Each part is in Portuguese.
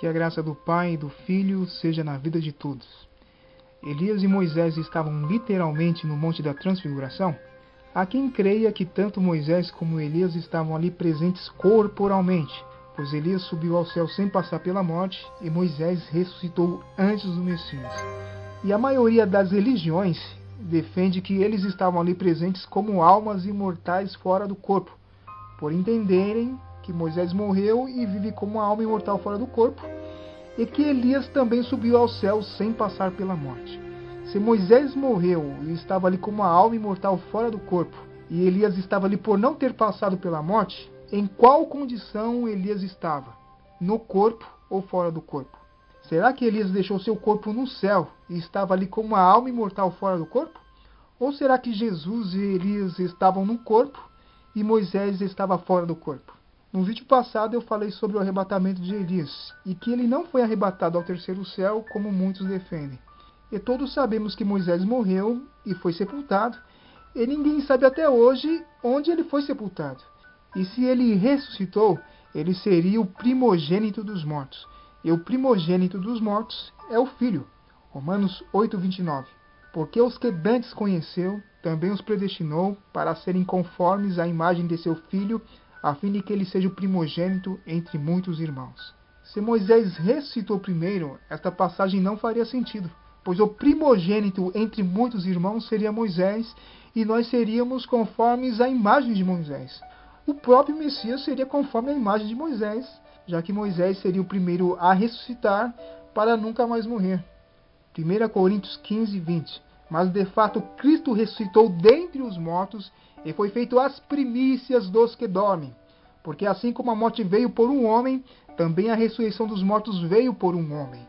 Que a graça do Pai e do Filho seja na vida de todos. Elias e Moisés estavam literalmente no Monte da Transfiguração? Há quem creia que tanto Moisés como Elias estavam ali presentes corporalmente, pois Elias subiu ao céu sem passar pela morte e Moisés ressuscitou antes do Messias. E a maioria das religiões defende que eles estavam ali presentes como almas imortais fora do corpo, por entenderem que Moisés morreu e vive como uma alma imortal fora do corpo, e que Elias também subiu ao céu sem passar pela morte. Se Moisés morreu e estava ali como uma alma imortal fora do corpo, e Elias estava ali por não ter passado pela morte, em qual condição Elias estava? No corpo ou fora do corpo? Será que Elias deixou seu corpo no céu e estava ali como uma alma imortal fora do corpo? Ou será que Jesus e Elias estavam no corpo e Moisés estava fora do corpo? No vídeo passado eu falei sobre o arrebatamento de Elias e que ele não foi arrebatado ao terceiro céu como muitos defendem. E todos sabemos que Moisés morreu e foi sepultado, e ninguém sabe até hoje onde ele foi sepultado. E se ele ressuscitou, ele seria o primogênito dos mortos. E o primogênito dos mortos é o Filho. Romanos 8:29. Porque os que dantes conheceu, também os predestinou para serem conformes à imagem de seu Filho, a fim de que ele seja o primogênito entre muitos irmãos. Se Moisés ressuscitou primeiro, esta passagem não faria sentido, pois o primogênito entre muitos irmãos seria Moisés, e nós seríamos conformes à imagem de Moisés. O próprio Messias seria conforme a imagem de Moisés, já que Moisés seria o primeiro a ressuscitar para nunca mais morrer. 1 Coríntios 15:20. Mas de fato Cristo ressuscitou dentre os mortos e foi feito as primícias dos que dormem. Porque assim como a morte veio por um homem, também a ressurreição dos mortos veio por um homem.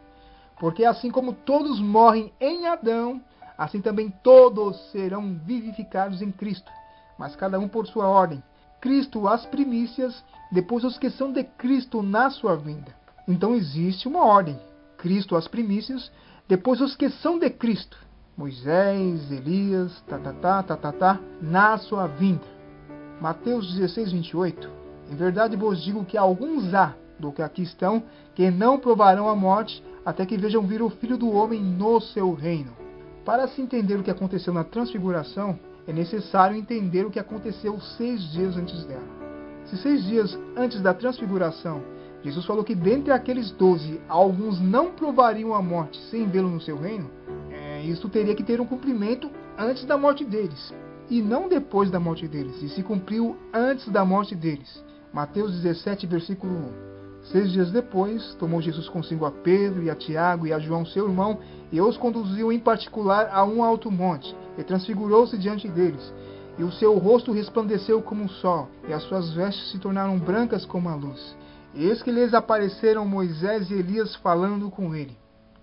Porque assim como todos morrem em Adão, assim também todos serão vivificados em Cristo, mas cada um por sua ordem. Cristo as primícias, depois os que são de Cristo na sua vinda. Então existe uma ordem. Cristo as primícias, depois os que são de Cristo. Moisés, Elias, na sua vinda. Mateus 16:28. Em verdade vos digo que alguns há, do que aqui estão, que não provarão a morte, até que vejam vir o Filho do Homem no seu reino. Para se entender o que aconteceu na transfiguração, é necessário entender o que aconteceu 6 dias antes dela. Se 6 dias antes da transfiguração, Jesus falou que dentre aqueles 12, alguns não provariam a morte sem vê-lo no seu reino, isso teria que ter um cumprimento antes da morte deles, e não depois da morte deles, e se cumpriu antes da morte deles. Mateus 17, versículo 1. 6 dias depois, tomou Jesus consigo a Pedro e a Tiago e a João seu irmão, e os conduziu em particular a um alto monte, e transfigurou-se diante deles. E o seu rosto resplandeceu como o sol, e as suas vestes se tornaram brancas como a luz. E eis que lhes apareceram Moisés e Elias falando com ele.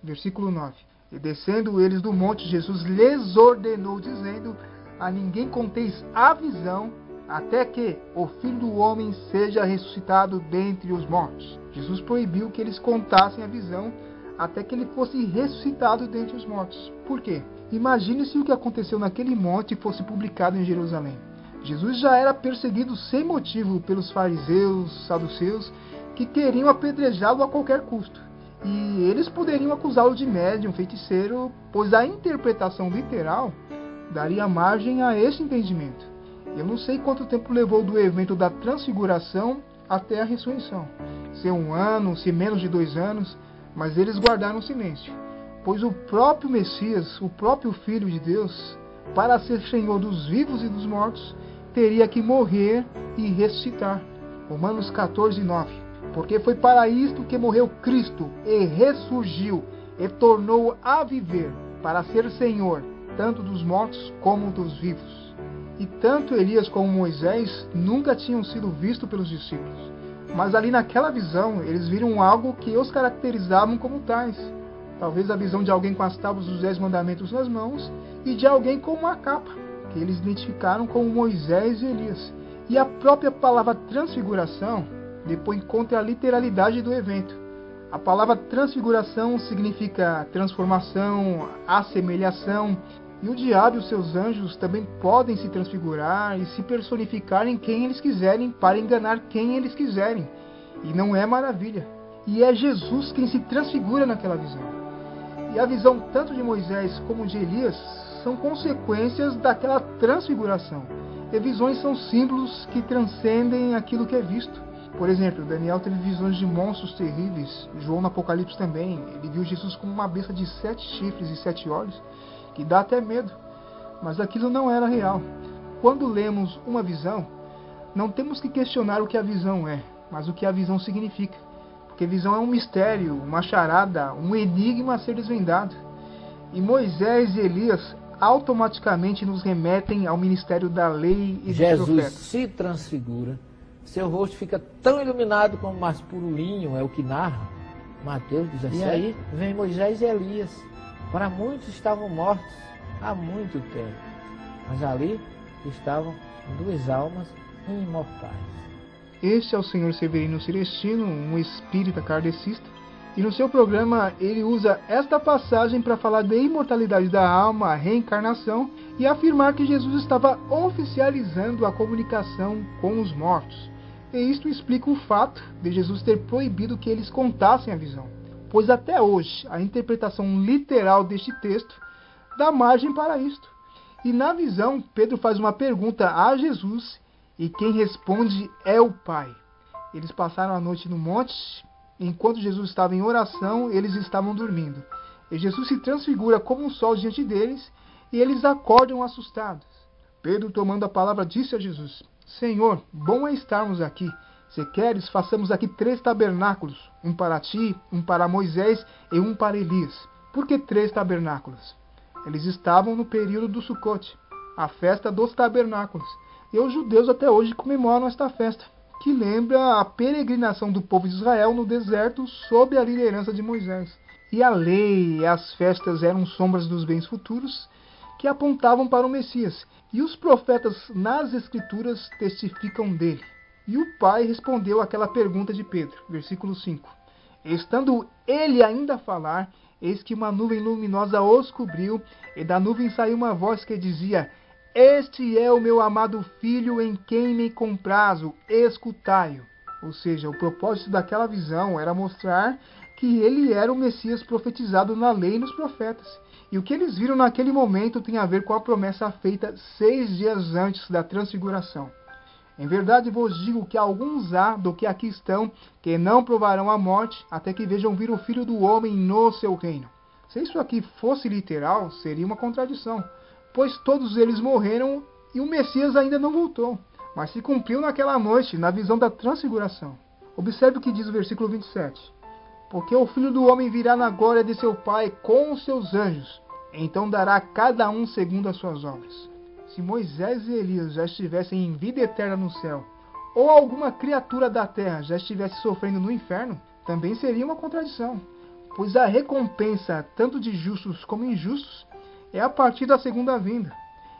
Versículo 9. E descendo eles do monte, Jesus lhes ordenou, dizendo: a ninguém conteis a visão, até que o Filho do Homem seja ressuscitado dentre os mortos. Jesus proibiu que eles contassem a visão até que ele fosse ressuscitado dentre os mortos. Por quê? Imagine-se o que aconteceu naquele monte fosse publicado em Jerusalém. Jesus já era perseguido sem motivo pelos fariseus, saduceus, que queriam apedrejá-lo a qualquer custo. E eles poderiam acusá-lo de médium, feiticeiro, pois a interpretação literal daria margem a esse entendimento. Eu não sei quanto tempo levou do evento da transfiguração até a ressurreição. Se 1 ano, se menos de 2 anos, mas eles guardaram silêncio. Pois o próprio Messias, o próprio Filho de Deus, para ser Senhor dos vivos e dos mortos, teria que morrer e ressuscitar. Romanos 14:9. Porque foi para isto que morreu Cristo, e ressurgiu, e tornou a viver, para ser Senhor, tanto dos mortos como dos vivos. E tanto Elias como Moisés nunca tinham sido vistos pelos discípulos. Mas ali naquela visão, eles viram algo que os caracterizavam como tais. Talvez a visão de alguém com as tábuas dos 10 mandamentos nas mãos, e de alguém com uma capa, que eles identificaram como Moisés e Elias. E a própria palavra transfiguração depõe contra a literalidade do evento. A palavra transfiguração significa transformação, assemelhação, e o diabo e os seus anjos também podem se transfigurar e se personificar em quem eles quiserem para enganar quem eles quiserem. E não é maravilha. e é Jesus quem se transfigura naquela visão. E a visão tanto de Moisés como de Elias são consequências daquela transfiguração. E visões são símbolos que transcendem aquilo que é visto. Por exemplo, Daniel teve visões de monstros terríveis. João no Apocalipse também. Ele viu Jesus como uma besta de 7 chifres e 7 olhos, que dá até medo. Mas aquilo não era real. Quando lemos uma visão, não temos que questionar o que a visão é, mas o que a visão significa. Porque visão é um mistério, uma charada, um enigma a ser desvendado. E Moisés e Elias automaticamente nos remetem ao ministério da lei e dos profetas. Jesus se transfigura, seu rosto fica tão iluminado como o mais puro linho, é o que narra Mateus 17. E aí vem Moisés e Elias. Para muitos estavam mortos há muito tempo, mas ali estavam 2 almas imortais. Este é o Senhor Severino Celestino, um espírita kardecista, e no seu programa ele usa esta passagem para falar da imortalidade da alma, a reencarnação, e afirmar que Jesus estava oficializando a comunicação com os mortos. E isto explica o fato de Jesus ter proibido que eles contassem a visão, pois até hoje a interpretação literal deste texto dá margem para isto. E na visão, Pedro faz uma pergunta a Jesus, e quem responde é o Pai. Eles passaram a noite no monte. Enquanto Jesus estava em oração, eles estavam dormindo. E Jesus se transfigura como um sol diante deles, e eles acordam assustados. Pedro, tomando a palavra, disse a Jesus: Senhor, bom é estarmos aqui. Se queres, façamos aqui 3 tabernáculos, um para ti, um para Moisés e um para Elias. Por que 3 tabernáculos? Eles estavam no período do Sucote, a festa dos tabernáculos. E os judeus até hoje comemoram esta festa, que lembra a peregrinação do povo de Israel no deserto sob a liderança de Moisés. E a lei e as festas eram sombras dos bens futuros que apontavam para o Messias. E os profetas nas Escrituras testificam dele. E o Pai respondeu àquela pergunta de Pedro, versículo 5. Estando ele ainda a falar, eis que uma nuvem luminosa os cobriu, e da nuvem saiu uma voz que dizia: Este é o meu amado filho em quem me comprazo, escutai-o. Ou seja, o propósito daquela visão era mostrar que ele era o Messias profetizado na lei e nos profetas. E o que eles viram naquele momento tem a ver com a promessa feita 6 dias antes da transfiguração. Em verdade vos digo que alguns há do que aqui estão, que não provarão a morte, até que vejam vir o Filho do Homem no seu reino. Se isso aqui fosse literal, seria uma contradição, pois todos eles morreram e o Messias ainda não voltou, mas se cumpriu naquela noite, na visão da transfiguração. Observe o que diz o versículo 27. Porque o Filho do Homem virá na glória de seu Pai com os seus anjos, então dará a cada um segundo as suas obras. Se Moisés e Elias já estivessem em vida eterna no céu, ou alguma criatura da terra já estivesse sofrendo no inferno, também seria uma contradição, pois a recompensa tanto de justos como injustos é a partir da segunda vinda.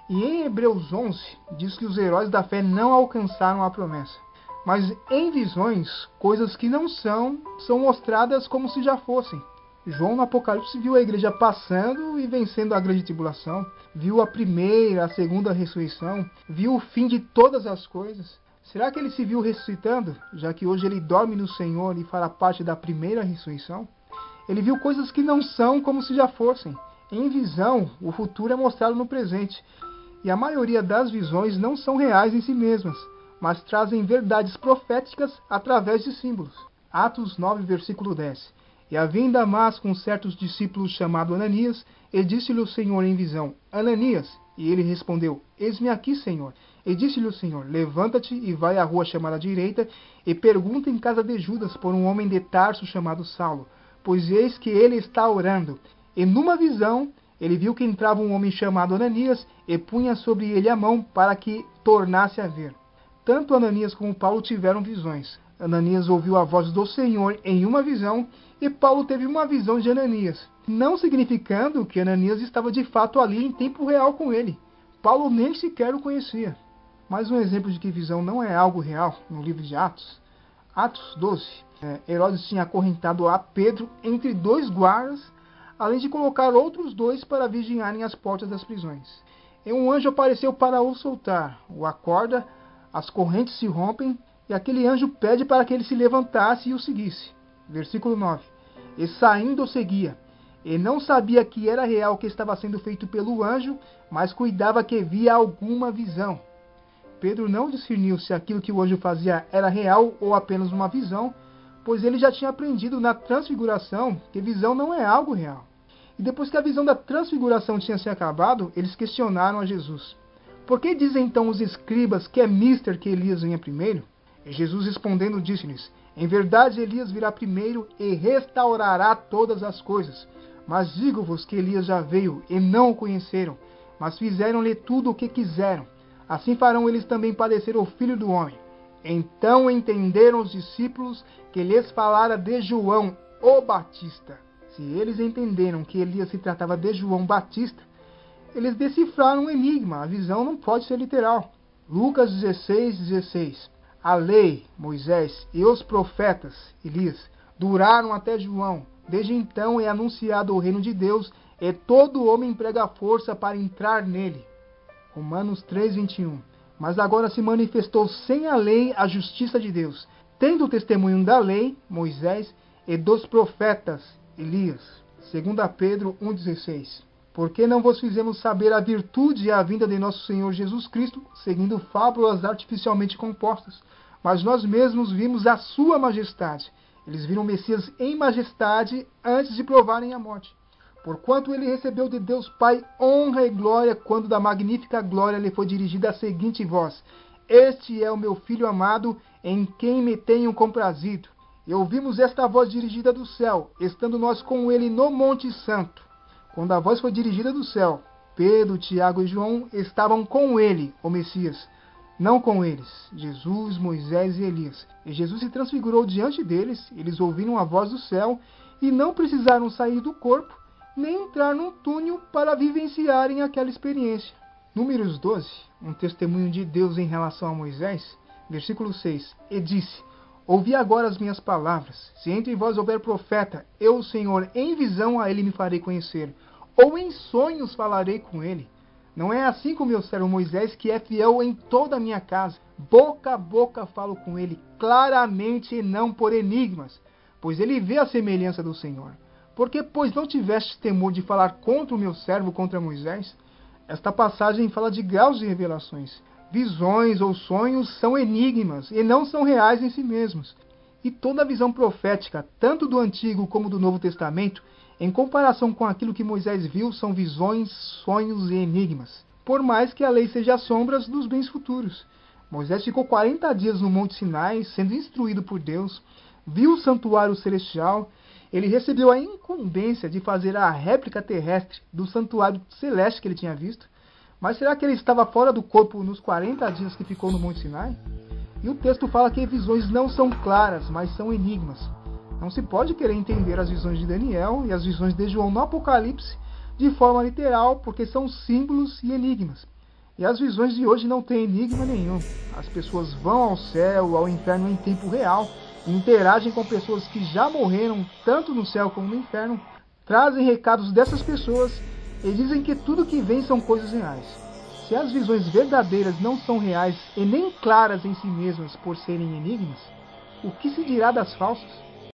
E em Hebreus 11 diz que os heróis da fé não alcançaram a promessa. Mas em visões, coisas que não são mostradas como se já fossem. João no Apocalipse viu a igreja passando e vencendo a grande tribulação, viu a primeira, a segunda ressurreição, viu o fim de todas as coisas. Será que ele se viu ressuscitando, já que hoje ele dorme no Senhor e fará parte da primeira ressurreição? Ele viu coisas que não são como se já fossem. Em visão, o futuro é mostrado no presente, e a maioria das visões não são reais em si mesmas, mas trazem verdades proféticas através de símbolos. Atos 9, versículo 10. E havia em Damasco um certos discípulos chamado Ananias, e disse-lhe o Senhor em visão: Ananias. E ele respondeu: Eis-me aqui, Senhor. E disse-lhe o Senhor: Levanta-te e vai à rua chamada direita, e pergunta em casa de Judas por um homem de Tarso chamado Saulo, pois eis que ele está orando. E numa visão ele viu que entrava um homem chamado Ananias, e punha sobre ele a mão para que tornasse a ver. Tanto Ananias como Paulo tiveram visões. Ananias ouviu a voz do Senhor em uma visão, e Paulo teve uma visão de Ananias, não significando que Ananias estava de fato ali em tempo real com ele. Paulo nem sequer o conhecia. Mais um exemplo de que visão não é algo real no livro de Atos. Atos 12. Herodes tinha acorrentado a Pedro entre 2 guardas, além de colocar outros 2 para vigiarem as portas das prisões. E um anjo apareceu para o soltar, o acorda, as correntes se rompem, e aquele anjo pede para que ele se levantasse e o seguisse. Versículo 9. E saindo seguia, e não sabia que era real o que estava sendo feito pelo anjo, mas cuidava que via alguma visão. Pedro não discerniu se aquilo que o anjo fazia era real ou apenas uma visão, pois ele já tinha aprendido na transfiguração que visão não é algo real. E depois que a visão da transfiguração tinha se acabado, eles questionaram a Jesus. Por que dizem então os escribas que é mister que Elias venha primeiro? E Jesus respondendo disse-lhes, em verdade Elias virá primeiro e restaurará todas as coisas. Mas digo-vos que Elias já veio e não o conheceram, mas fizeram-lhe tudo o que quiseram. Assim farão eles também padecer o Filho do Homem. Então entenderam os discípulos que lhes falara de João, o Batista. Se eles entenderam que Elias se tratava de João Batista, eles decifraram um enigma. A visão não pode ser literal. Lucas 16:16. A lei, Moisés e os profetas, Elias, duraram até João. Desde então é anunciado o reino de Deus e todo homem emprega força para entrar nele. Romanos 3:21. Mas agora se manifestou sem a lei a justiça de Deus, tendo o testemunho da lei, Moisés, e dos profetas, Elias. 2 Pedro 1:16. Porque não vos fizemos saber a virtude e a vinda de nosso Senhor Jesus Cristo, seguindo fábulas artificialmente compostas, mas nós mesmos vimos a sua majestade. Eles viram o Messias em majestade antes de provarem a morte. Porquanto ele recebeu de Deus Pai honra e glória, quando da magnífica glória lhe foi dirigida a seguinte voz: Este é o meu Filho amado, em quem me tenho comprazido. E ouvimos esta voz dirigida do céu, estando nós com ele no Monte Santo. Quando a voz foi dirigida do céu, Pedro, Tiago e João estavam com ele, o Messias, não com eles, Jesus, Moisés e Elias. E Jesus se transfigurou diante deles, eles ouviram a voz do céu e não precisaram sair do corpo, nem entrar num túnel para vivenciarem aquela experiência. Números 12, um testemunho de Deus em relação a Moisés, versículo 6, e disse: Ouvi agora as minhas palavras. Se entre vós houver profeta, eu, o Senhor, em visão a ele me farei conhecer, ou em sonhos falarei com ele. Não é assim com meu servo Moisés, que é fiel em toda a minha casa. Boca a boca falo com ele, claramente e não por enigmas, pois ele vê a semelhança do Senhor. Porque, pois, não tiveste temor de falar contra o meu servo, contra Moisés? Esta passagem fala de graus de revelações. Visões ou sonhos são enigmas e não são reais em si mesmos. E toda visão profética, tanto do Antigo como do Novo Testamento, em comparação com aquilo que Moisés viu, são visões, sonhos e enigmas. Por mais que a lei seja sombras dos bens futuros. Moisés ficou 40 dias no Monte Sinai, sendo instruído por Deus, viu o santuário celestial. Ele recebeu a incumbência de fazer a réplica terrestre do santuário celeste que ele tinha visto. Mas será que ele estava fora do corpo nos 40 dias que ficou no Monte Sinai? E o texto fala que visões não são claras, mas são enigmas. Não se pode querer entender as visões de Daniel e as visões de João no Apocalipse de forma literal, porque são símbolos e enigmas. E as visões de hoje não têm enigma nenhum. As pessoas vão ao céu, ao inferno em tempo real, interagem com pessoas que já morreram, tanto no céu como no inferno, trazem recados dessas pessoas e dizem que tudo que vem são coisas reais. Se as visões verdadeiras não são reais e nem claras em si mesmas por serem enigmas, o que se dirá das falsas?